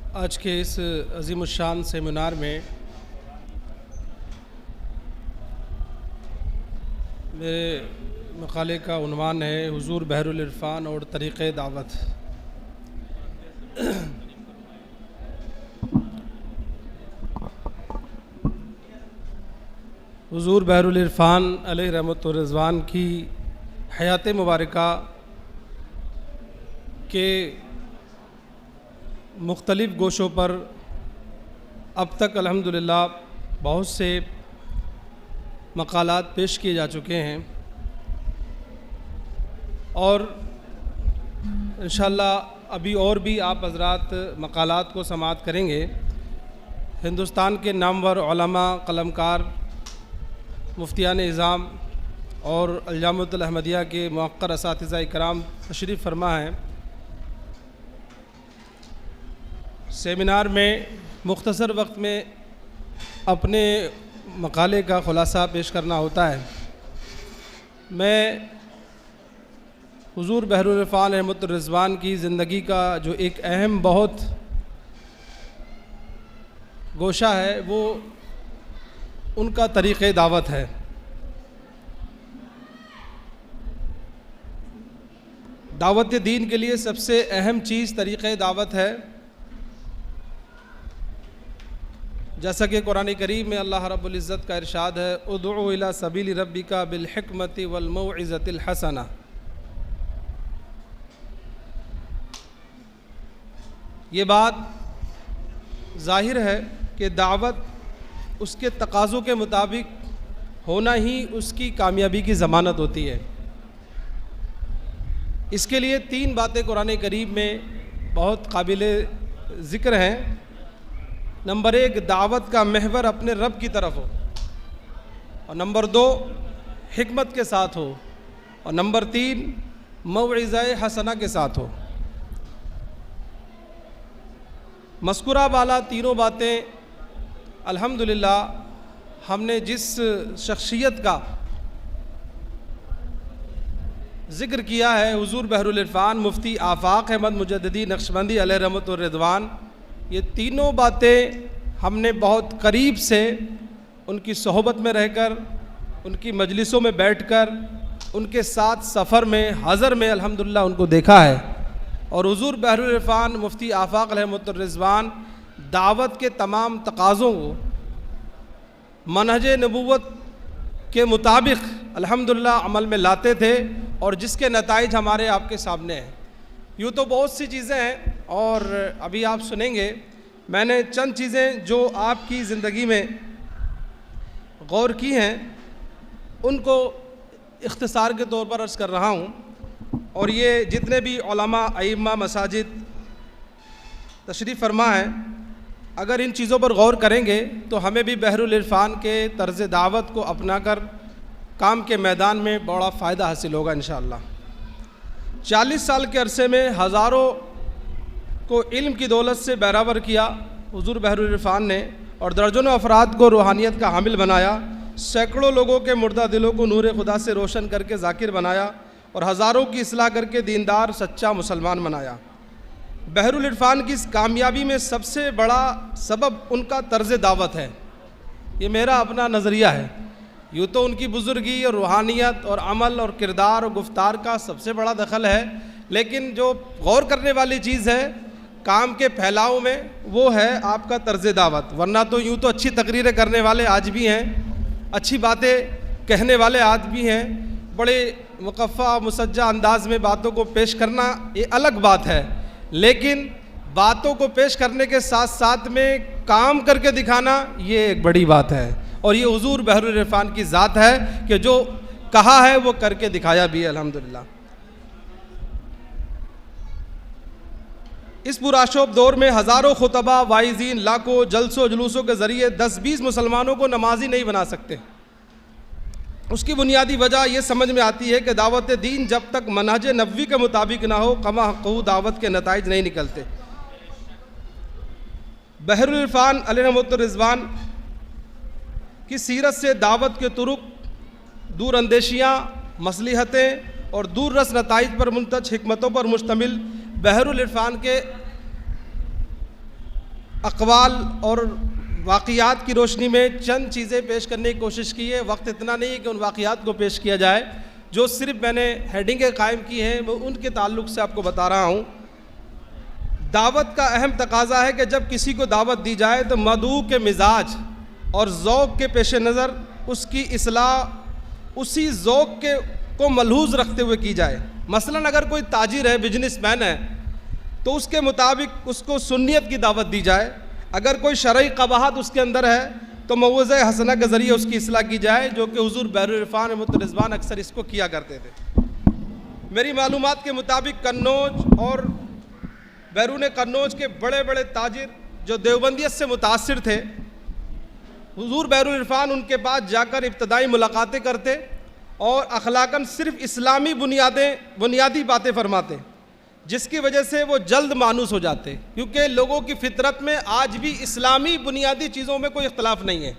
आज के इस अज़ीमुश्शान सेमिनार में मेरे मकाले का उन्वान है हुज़ूर बहरुल इरफ़ान और तरीक़े दावत। हुज़ूर बहरुल इरफ़ान अलैहि रहमत व रिज़वान की हयात मुबारका के मुख्तलिफ़ गोशों पर अब तक अल्हम्दुलिल्लाह बहुत से मक़ालात पेश किए जा चुके हैं और इंशाअल्लाह अभी और भी आप हज़रात मक़ालात को समाअत करेंगे। हिंदुस्तान के नामवर उलमा, कलमकार, मुफ्तियान इज़ाम और अल-जामिअतुल अहमदिया के मुअक्कर असातिज़ा इकराम तशरीफ़ फरमा हैं। सेमिनार में मुख्तसर वक्त में अपने मकाले का ख़ुलासा पेश करना होता है। मैं हुज़ूर बहरुल इरफ़ान रहमत रिज़वान की ज़िंदगी का जो एक अहम बहुत गोशा है वो उनका तरीक़े दावत है। दावत दीन के लिए सबसे अहम चीज़ तरीक़े दावत है। जैसा कि कुरान करीम में अल्लाह रब्बुल इज़्ज़त का इरशाद है, उदउ इला सबीली रब्बिका बिल हिकमति वल मौइज़तिल हसना। ये बात ज़ाहिर है कि दावत उसके तकाज़ों के मुताबिक होना ही उसकी कामयाबी की ज़मानत होती है। इसके लिए तीन बातें कुरान करीम में बहुत काबिल ज़िक्र हैं। नंबर एक, दावत का महवर अपने रब की तरफ हो, और नंबर दो, हिकमत के साथ हो, और नंबर तीन, मौइज़ा हसना के साथ हो। मज़कूरा वाला तीनों बातें अल्हम्दुलिल्लाह हमने जिस शख्सियत का ज़िक्र किया है, हुज़ूर बहरुल इरफ़ान मुफ्ती आफ़ाक़ अहमद मुजद्दिदी नक्शबंदी अलैहि रहमत व रिज़वान, ये तीनों बातें हमने बहुत करीब से उनकी सोहबत में रहकर, उनकी मजलिसों में बैठकर, उनके साथ सफ़र में, हज़र में अल्हम्दुलिल्लाह उनको देखा है। और हुज़ूर बहरुल इरफ़ान मुफ्ती आफ़ाक़ रहमत व रिज़वान दावत के तमाम तकाज़ों को मनहज नबूवत के मुताबिक अल्हम्दुलिल्लाह अमल में लाते थे, और जिसके नताइज हमारे आपके सामने हैं। यूँ तो बहुत सी चीज़ें हैं और अभी आप सुनेंगे। मैंने चंद चीज़ें जो आपकी ज़िंदगी में गौर की हैं उनको इख्तिसार के तौर पर अर्ज़ कर रहा हूँ। और ये जितने भी उलमा, अइम्मा, मसाजिद तशरीफ़ फरमा हैं, अगर इन चीज़ों पर गौर करेंगे तो हमें भी बहरुल इरफ़ान के तर्ज़ दावत को अपना कर काम के मैदान में बड़ा फ़ायदा हासिल होगा इंशाअल्लाह। 40 साल के अरसे में हज़ारों को इल्म की दौलत से बराबर किया हुज़ूर बहरुल इरफ़ान ने, और दर्जनों अफराद को रूहानियत का हामिल बनाया। सैकड़ों लोगों के मुर्दा दिलों को नूर खुदा से रोशन करके ज़ाकिर बनाया, और हज़ारों की इस्लाह करके दीनदार सच्चा मुसलमान बनाया। बहरुल इरफ़ान की इस कामयाबी में सबसे बड़ा सबब उनका तर्ज़ दावत है। ये मेरा अपना नज़रिया है। यूँ तो उनकी बुज़ुर्गी और रूहानियत और अमल और किरदार और गुफ्तार का सबसे बड़ा दखल है, लेकिन जो गौर करने वाली चीज़ है काम के फैलाव में वो है आपका तर्ज़ दावत। वरना तो यूँ तो अच्छी तकरीरें करने वाले आज भी हैं, अच्छी बातें कहने वाले आज भी हैं, बड़े मुकफ़्फ़ा मुसज्जा अंदाज में बातों को पेश करना ये अलग बात है, लेकिन बातों को पेश करने के साथ साथ में काम करके दिखाना ये एक बड़ी बात है। और ये हुज़ूर बहरुल इरफ़ान की ज़ात है कि जो कहा है वो करके दिखाया भी है अल्हम्दुलिल्लाह। इस पुराशोभ दौर में हज़ारों खुतबा, वाइज़ीन, लाखों जलसों जुलूसों के ज़रिए 10-20 मुसलमानों को नमाजी नहीं बना सकते। उसकी बुनियादी वजह यह समझ में आती है कि दावत दीन जब तक मनहज नबवी के मुताबिक ना हो, कमा हक़्क़हू दावत के नताइज नहीं निकलते। बहरुल इरफ़ान अलैहि रहमत व रिज़वान की सीरत से दावत के तुरुक, दूर अंदेशियाँ, मसलिहतें और दूर रस नताइज पर मुंतज हिकमतों पर मुश्तमिल बहरुल इरफ़ान के अक़वाल और वाक़ियात की रोशनी में चंद चीज़ें पेश करने की कोशिश की है। वक्त इतना नहीं है कि उन वाक़ियात को पेश किया जाए, जो सिर्फ मैंने हेडिंगें कायम की हैं वो उनके ताल्लुक़ से आपको बता रहा हूँ। दावत का अहम तकाज़ा है कि जब किसी को दावत दी जाए तो मदऊ के मिजाज और ज़ौक़ के पेश नज़र उसकी इस्लाह उसी ज़ौक़ के को मलहूज़ रखते हुए की जाए। मसलन अगर कोई ताजिर है, बिजनेसमैन है, तो उसके मुताबिक उसको सुन्नियत की दावत दी जाए। अगर कोई शरई क़बाहत उसके अंदर है तो मौज़े हसना के ज़रिए उसकी इस्लाह की जाए, जो कि हुज़ूर बहरुल इरफ़ान रहमतुल्लाह रिज़वान अक्सर इसको किया करते थे। मेरी मालूमात के मुताबिक कन्नौज और बैरून कन्नौज के बड़े बड़े ताजिर जो देवबंदियत से मुतासिर थे, हुज़ूर बहरुल इरफ़ान उनके पास जाकर इब्तदाई मुलाकातें करते और अखलाकन सिर्फ़ इस्लामी बुनियादी बातें फरमाते, जिसकी वजह से वो जल्द मानूस हो जाते, क्योंकि लोगों की फितरत में आज भी इस्लामी बुनियादी चीज़ों में कोई इख्तलाफ नहीं है।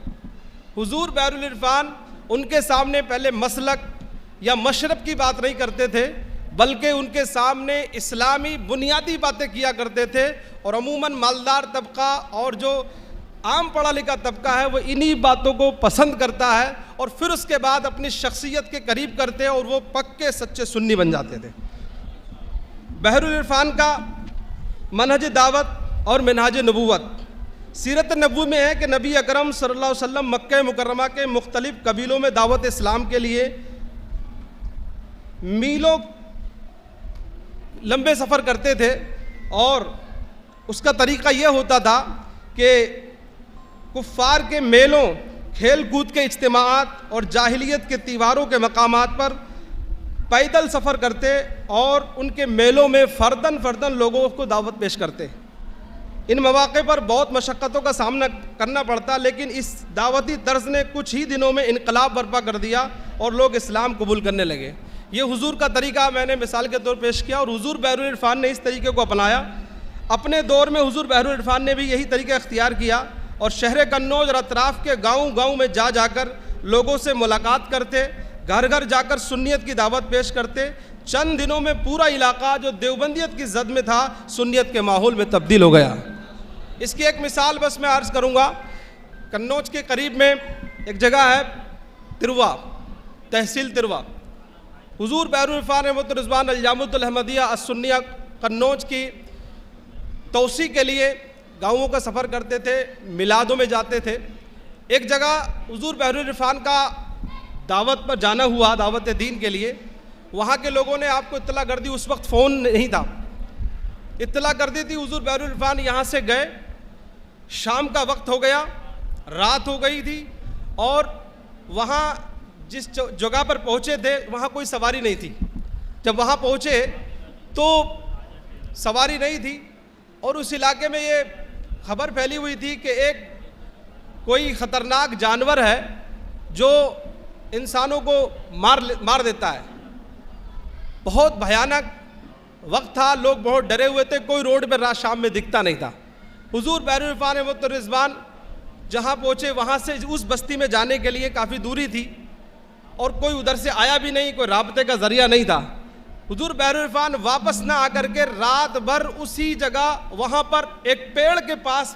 हुज़ूर बहरुल इरफ़ान उनके सामने पहले मसलक या मशरब की बात नहीं करते थे, बल्कि उनके सामने इस्लामी बुनियादी बातें किया करते थे। और अमूमन मालदार तबका और जो आम पढ़ा लिखा तबका है वो इन्हीं बातों को पसंद करता है और फिर उसके बाद अपनी शख्सियत के करीब करते हैं और वो पक्के सच्चे सुन्नी बन जाते थे। बहरुल इरफ़ान का मनहज दावत और मिनहाज नबूवत सीरत नबवी में है कि नबी अकरम सल्लल्लाहु अलैहि वसल्लम मक्का मुकर्रमा के मुख्तलिफ़ कबीलों में दावत इस्लाम के लिए मीलों लंबे सफ़र करते थे। और उसका तरीक़ा यह होता था कि कुफ़ार के मेलों, खेल कूद के इज्तिमाआत और जाहिलियत के त्योहारों के मकामात पर पैदल सफ़र करते और उनके मेलों में फ़र्दन लोगों को दावत पेश करते। इन मौक़े पर बहुत मशक्क़तों का सामना करना पड़ता, लेकिन इस दावती तर्ज़ ने कुछ ही दिनों में इनकलाब बर्पा कर दिया और लोग इस्लाम कबूल करने लगे। ये हुज़ूर का तरीक़ा मैंने मिसाल के तौर पेश किया और हुज़ूर बहरुल इरफ़ान ने इस तरीक़े को अपनाया। अपने दौर में हुज़ूर बहरुल इरफ़ान ने भी यही तरीक़ा इख्तियार किया और शहर कन्नौज और अतराफ़ के गाँव में जाकर लोगों से मुलाकात करते, घर घर जाकर सुन्नियत की दावत पेश करते। चंद दिनों में पूरा इलाका जो देवबंदियत की जद में था सुन्नियत के माहौल में तब्दील हो गया। इसकी एक मिसाल बस मैं अर्ज़ करूँगा। कन्नौज के करीब में एक जगह है तिरवा, तहसील तिरवा। हुज़ूर बहरुल इरफ़ान रहमतुल्लाह रिज़वान अल-जामिअतुल अहमदिया अस-सुन्निया कन्नौज की तौसी के लिए गाँवों का सफ़र करते थे, मिलादों में जाते थे। एक जगह हुज़ूर बहरुल इरफ़ान का दावत पर जाना हुआ, दावत दीन के लिए। वहाँ के लोगों ने आपको इत्तला कर दी, उस वक्त फ़ोन नहीं था, इत्तला कर दी थी हुज़ूर बहरुल इरफ़ान यहाँ से गए, शाम का वक्त हो गया, रात हो गई थी और वहाँ जिस जगह पर पहुँचे थे वहाँ कोई सवारी नहीं थी। जब वहाँ पहुँचे तो सवारी नहीं थी और उस इलाके में ये खबर फैली हुई थी कि एक कोई ख़तरनाक जानवर है जो इंसानों को मार देता है। बहुत भयानक वक्त था, लोग बहुत डरे हुए थे, कोई रोड पर रात शाम में दिखता नहीं था। हुज़ूर बहरुल इरफ़ान रहमतुल्लाह रिज़वान जहाँ पहुँचे वहाँ से उस बस्ती में जाने के लिए काफ़ी दूरी थी और कोई उधर से आया भी नहीं, कोई राब्ते का ज़रिया नहीं था। हुज़ूर बहरुल इरफ़ान वापस ना आकर के रात भर उसी जगह वहाँ पर एक पेड़ के पास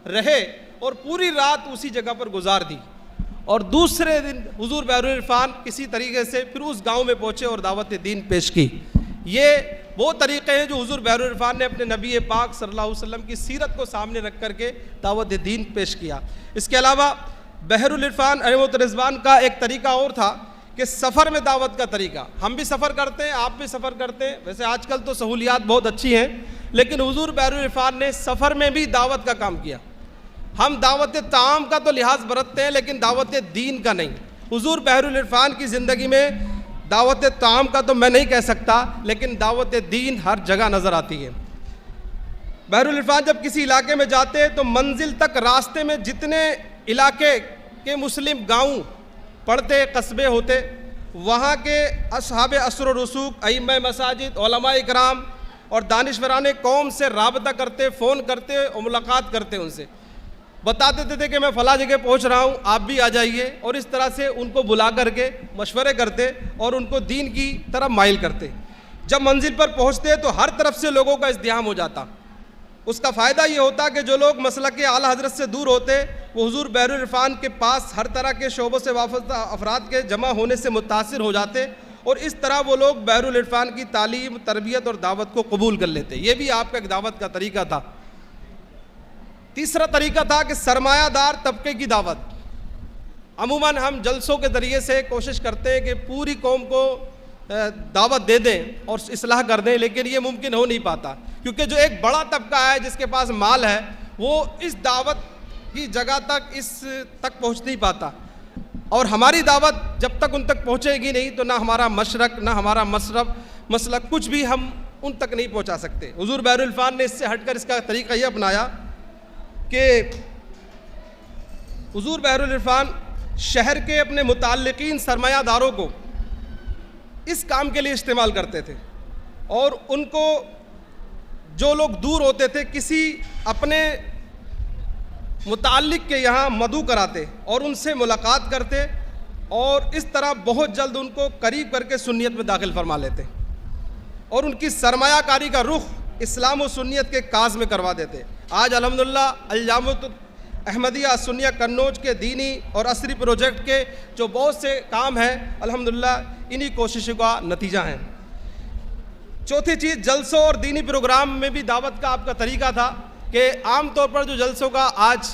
रहे और पूरी रात उसी जगह पर गुजार दी। और दूसरे दिन हुज़ूर बहरुल इरफ़ान किसी तरीके से फिर उस गांव में पहुँचे और दावत दीन पेश की। ये वो तरीक़े हैं जो हुज़ूर बहरुल इरफ़ान ने अपने नबी पाक सल्लल्लाहु अलैहि वसल्लम की सीरत को सामने रख करके दावत दीन पेश किया। इसके अलावा बहरुल इरफ़ान रहमतुल्लाह रिज़वान का एक तरीक़ा और था कि सफ़र में दावत का तरीक़ा। हम भी सफ़र करते हैं, आप भी सफ़र करते हैं, वैसे आजकल तो सहूलियात बहुत अच्छी हैं, लेकिन हुज़ूर बहरुल इरफ़ान ने सफ़र में भी दावत का काम किया। हम दावत ताम का तो लिहाज बरतते हैं लेकिन दावत दीन का नहीं। हुज़ूर बहरुल इरफ़ान की ज़िंदगी में दावत ताम का तो मैं नहीं कह सकता, लेकिन दावत दीन हर जगह नज़र आती है। बहरुल इरफ़ान जब किसी इलाके में जाते तो मंजिल तक रास्ते में जितने इलाके के मुस्लिम गाँव पढ़ते कस्बे होते, वहाँ के असहाब असर व रसूक, अइम्मा मसाजिद, उलमा इकराम और दानिशवरान कौम से राबता करते, फ़ोन करते और मुलाकात करते, उनसे बता देते थे कि मैं फ़ला जगह पहुँच रहा हूँ, आप भी आ जाइए। और इस तरह से उनको बुला करके मशवरे करते और उनको दीन की तरफ माइल करते। जब मंजिल पर पहुँचते तो हर तरफ से लोगों का इज़्दिहाम हो जाता। उसका फ़ायदा ये होता कि जो लोग मसलक आला हज़रत से दूर होते वो हुज़ूर बहरुल इरफ़ान के पास हर तरह के शोबों से वाबस्ता अफराद के जमा होने से मुतासिर हो जाते और इस तरह वो लोग बहरुल इरफ़ान की तालीम, तरबियत और दावत को कबूल कर लेते। ये भी आपका एक दावत का तरीका था। तीसरा तरीका था कि सरमायादार तबके की दावत। अमूमन हम जलसों के ज़रिए से कोशिश करते हैं कि पूरी कौम को दावत दे दें और इस्लाह कर दें, लेकिन ये मुमकिन हो नहीं पाता क्योंकि जो एक बड़ा तबका है जिसके पास माल है वो इस दावत की जगह तक तक पहुँच नहीं पाता और हमारी दावत जब तक उन तक पहुँचेगी नहीं तो ना हमारा मशरक, ना हमारा मसरब, मसलक कुछ भी हम उन तक नहीं पहुँचा सकते। हुज़ूर बहरुल इरफ़ान ने इससे हटकर इसका तरीका ये अपनाया कि हुज़ूर बहरुल इरफ़ान शहर के अपने मुताल्लिकीन सरमायादारों को इस काम के लिए इस्तेमाल करते थे और उनको जो लोग दूर होते थे किसी अपने मुताल्लिक के यहाँ मदऊ कराते और उनसे मुलाकात करते और इस तरह बहुत जल्द उनको करीब करके सुन्नियत में दाखिल फरमा लेते और उनकी सरमायाकारी का रुख इस्लाम और सुन्नियत के काज में करवा देते। आज अल्हम्दुलिल्लाह अल-जामिअत अहमदिया सुन्निया कन्नौज के दीनी और असरी प्रोजेक्ट के जो बहुत से काम हैं अल्हम्दुलिल्लाह इन्हीं कोशिशों का नतीजा है। चौथी चीज़, जलसों और दीनी प्रोग्राम में भी दावत का आपका तरीका था कि आम तौर पर जो जलसों का आज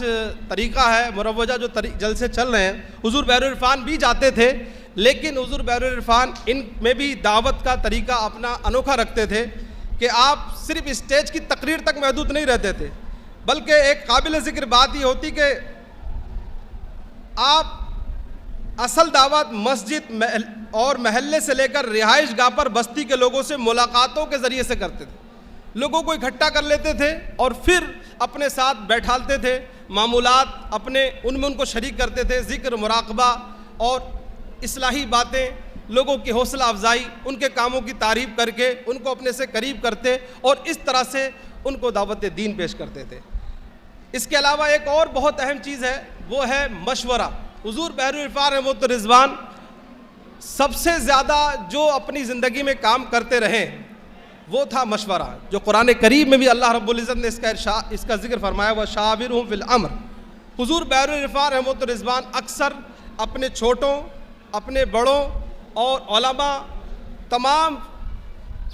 तरीका है, मुरव्वजा जो जलसे चल रहे हैं, हुज़ूर बहरुल इरफ़ान भी जाते थे लेकिन हुज़ूर बहरुल इरफ़ान इन में भी दावत का तरीका अपना अनोखा रखते थे कि आप सिर्फ स्टेज की तकरीर तक महदूद नहीं रहते थे, बल्कि एक काबिल ज़िक्र बात ये होती कि आप असल दावत मस्जिद और महल्ले से लेकर रिहाइश गाह पर बस्ती के लोगों से मुलाकातों के ज़रिए से करते थे। लोगों को इकट्ठा कर लेते थे और फिर अपने साथ बैठालते थे, मामूलात अपने उनमें उनको शरीक करते थे, ज़िक्र, मुराक़बा और इस्लाही बातें, लोगों की हौसला अफजाई, उनके कामों की तारीफ़ करके उनको अपने से करीब करते और इस तरह से उनको दावत दीन पेश करते थे। इसके अलावा एक और बहुत अहम चीज़ है, वो है मशवरा। हुज़ूर बहरुल इरफ़ान रहमतुल्लाह रिज़वान सबसे ज़्यादा जो अपनी ज़िंदगी में काम करते रहे वो था मशवरा, जो कुरान करीम में भी अल्लाह रब्बुल इज़्ज़त ने इसका ज़िक्र फरमाया हुआ, शाविरहुम फिल अम्र। हुज़ूर बहरुल इरफ़ान रहमतुल्लाह रिज़वान अक्सर अपने छोटों, अपने बड़ों और उलमा, तमाम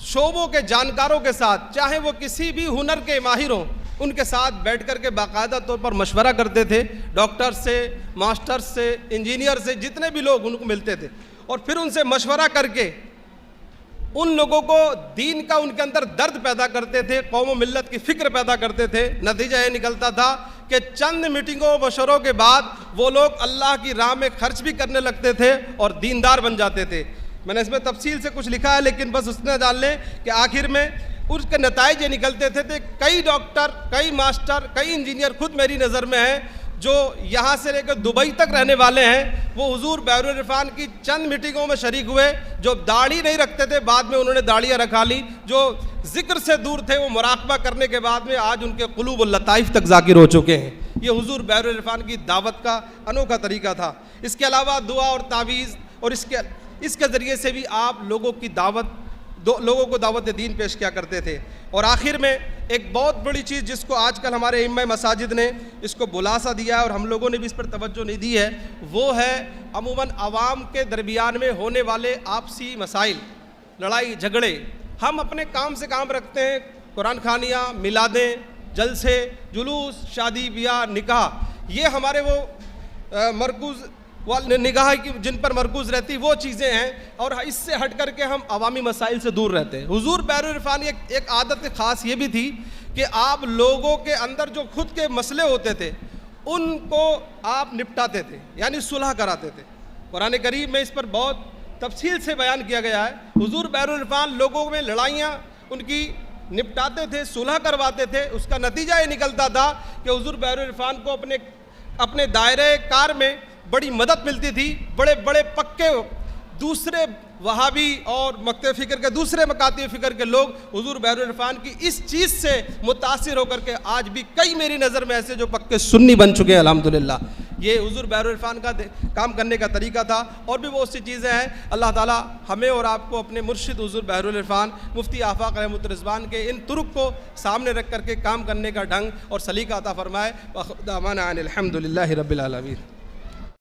शोबों के जानकारों के साथ, चाहे वो किसी भी हुनर के माहिर हों, उनके साथ बैठ कर के बाकायदा तौर पर मशवरा करते थे। डॉक्टर से, मास्टर से, इंजीनियर से, जितने भी लोग उनको मिलते थे और फिर उनसे मशवरा करके उन लोगों को दीन का उनके अंदर दर्द पैदा करते थे, कौम मिल्लत की फ़िक्र पैदा करते थे। नतीजा ये निकलता था कि चंद मीटिंगों मशवरों के बाद वो लोग अल्लाह की राह में खर्च भी करने लगते थे और दीनदार बन जाते थे। मैंने इसमें तफसील से कुछ लिखा है लेकिन बस उसने जान लें कि आखिर में उसके नताइज ये निकलते थे कई डॉक्टर, कई मास्टर, कई इंजीनियर खुद मेरी नज़र में हैं जो यहाँ से लेकर दुबई तक रहने वाले हैं, वो हुज़ूर बहरुल इरफ़ान की चंद मीटिंगों में शरीक हुए। जो दाढ़ी नहीं रखते थे बाद में उन्होंने दाढ़ियाँ रखा ली, जो ज़िक्र से दूर थे वो मुराक़बा करने के बाद में आज उनके क़ुलूब और लताइफ़ तक ज़ाकिर हो चुके हैं। ये हुज़ूर बहरुल इरफ़ान की दावत का अनोखा तरीका था। इसके अलावा दुआ और तावीज़ और इसके ज़रिए से भी आप लोगों को दावत दीन पेश किया करते थे। और आखिर में एक बहुत बड़ी चीज़ जिसको आजकल हमारे इमाम मसाजिद ने इसको बुलासा दिया है और हम लोगों ने भी इस पर तवज्जो नहीं दी है, वो है अमूमन आवाम के दरमियान में होने वाले आपसी मसाइल, लड़ाई झगड़े। हम अपने काम से काम रखते हैं, कुरान खानियाँ, मिलादें, जलसे, जुलूस, शादी ब्याह, निकाह, ये हमारे वो मरकूज़ वाल निगाह की जिन पर मरकूज़ रहती वो चीज़ें हैं और इससे हट करके हम अवामी मसाइल से दूर रहते हैं। हुज़ूर बहरुल इरफ़ान एक आदत ख़ास ये भी थी कि आप लोगों के अंदर जो खुद के मसले होते थे उनको आप निपटाते थे, यानी सुलह कराते थे। कुरान करीम में इस पर बहुत तफसील से बयान किया गया है। हुज़ूर बहरुल इरफ़ान लोगों में लड़ाइयाँ उनकी निपटाते थे, सुलह करवाते थे। उसका नतीजा ये निकलता था कि हुज़ूर बहरुल इरफ़ान को अपने दायरे कार में बड़ी मदद मिलती थी। बड़े बड़े पक्के दूसरे वहाबी और मकते फ़िक्र के दूसरे मकाती फ़िक्र के लोग हुज़ूर बहरुल इरफ़ान की इस चीज़ से मुतासिर होकर के आज भी कई मेरी नज़र में ऐसे जो पक्के सुन्नी बन चुके हैं अल्हम्दुलिल्लाह। ये हुज़ूर बहरुल इरफ़ान का काम करने का तरीका था। और भी बहुत सी चीज़ें हैं। अल्लाह ताला हमें और आपको अपने मुर्शिद हुज़ूर बहरुल इरफ़ान मुफ्ती आफ़ाक़ रहमतुर रिज़वान के इन तुरुक को सामने रख करके काम करने का ढंग और सलीका अता फ़रमाए। व आखिर दावाना अनिल हम्दुलिल्लाहि रब्बिल आलमीन।